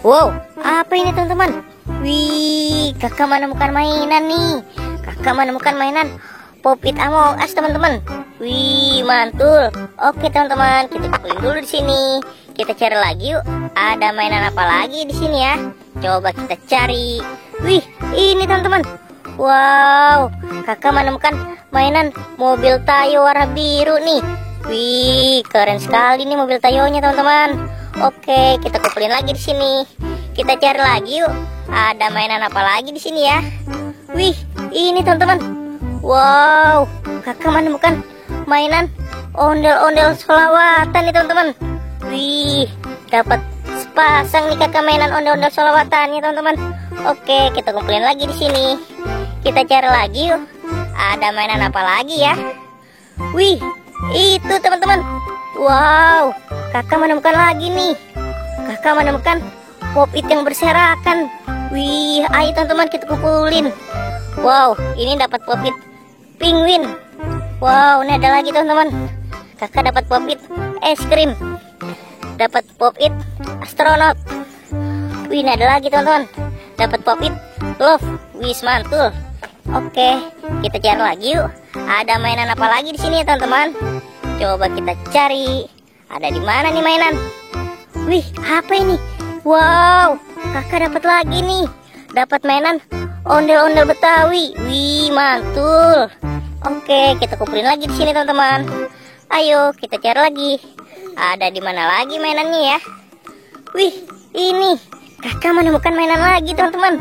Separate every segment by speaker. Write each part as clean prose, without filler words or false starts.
Speaker 1: Wow, apa ini teman-teman? Wih, kakak menemukan mainan nih. Kakak menemukan mainan Pop-it Among Us teman-teman. Wih, mantul. Oke teman-teman, kita kumpulin dulu di sini. Kita cari lagi yuk. Ada mainan apa lagi di sini ya? Coba kita cari. Wih, ini teman-teman. Wow, kakak menemukan mainan mobil Tayo warna biru nih. Wih, keren sekali nih mobil Tayonya teman-teman. Oke, kita kumpulin lagi di sini. Kita cari lagi yuk. Ada mainan apa lagi di sini ya? Wih, ini teman-teman. Wow, kakak menemukan mainan ondel-ondel sholawatan nih teman-teman. Wih, dapat sepasang nih kakak mainan ondel-ondel sholawatan nih teman-teman. Oke, kita kumpulin lagi di sini. Kita cari lagi yuk. Ada mainan apa lagi ya? Wih, itu teman-teman. Wow, kakak menemukan lagi nih. Kakak menemukan Pop-it yang berserakan. Wih, ayo teman-teman kita kumpulin. Wow, ini dapat Pop-it penguin. Wow, ini ada lagi teman-teman. Kakak dapat Pop-it es krim. Dapat Pop-it astronot. Wih, ini ada lagi teman-teman. Dapat Pop-it love. Wih, mantul. Oke, kita cari lagi yuk. Ada mainan apa lagi di sini ya teman-teman? Coba kita cari. Ada di mana nih mainan? Wih, apa ini? Wow, kakak dapat lagi nih. Dapat mainan ondel-ondel Betawi. Wih, mantul. Oke, kita kumpulin lagi di sini teman-teman. Ayo, kita cari lagi. Ada di mana lagi mainannya ya? Wih, ini. Kakak menemukan mainan lagi teman-teman.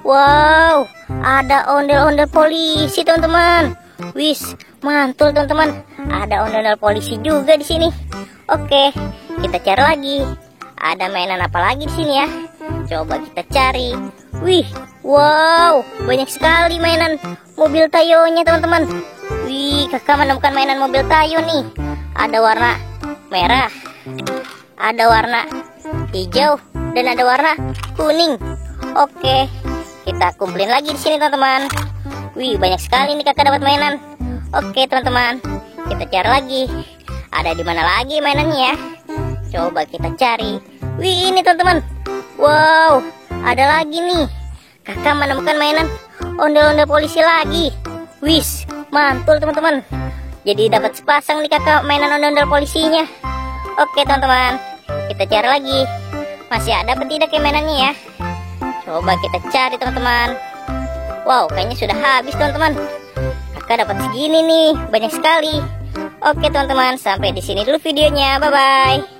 Speaker 1: Wow, ada ondel-ondel polisi teman-teman. Wis, mantul teman-teman. Ada ondel-ondel polisi juga di sini. Oke, kita cari lagi. Ada mainan apa lagi di sini ya? Coba kita cari. Wih, wow, banyak sekali mainan mobil Tayonya teman-teman. Wih, kakak menemukan mainan mobil Tayo nih. Ada warna merah, ada warna hijau, dan ada warna kuning. Oke, kita kumpulin lagi di sini teman-teman. Wih, banyak sekali nih kakak dapat mainan. Oke teman-teman, kita cari lagi. Ada di mana lagi mainannya ya? Coba kita cari. Wih, ini teman-teman. Wow, ada lagi nih. Kakak menemukan mainan ondel-ondel polisi lagi. Wis, mantul teman-teman. Jadi dapat sepasang nih kakak mainan ondel-ondel polisinya. Oke teman-teman, kita cari lagi. Masih ada apa tidak ya mainannya ya? Coba kita cari teman-teman. Wow, kayaknya sudah habis teman-teman. Kakak dapat segini nih, banyak sekali. Oke teman-teman, sampai di sini dulu videonya. Bye bye.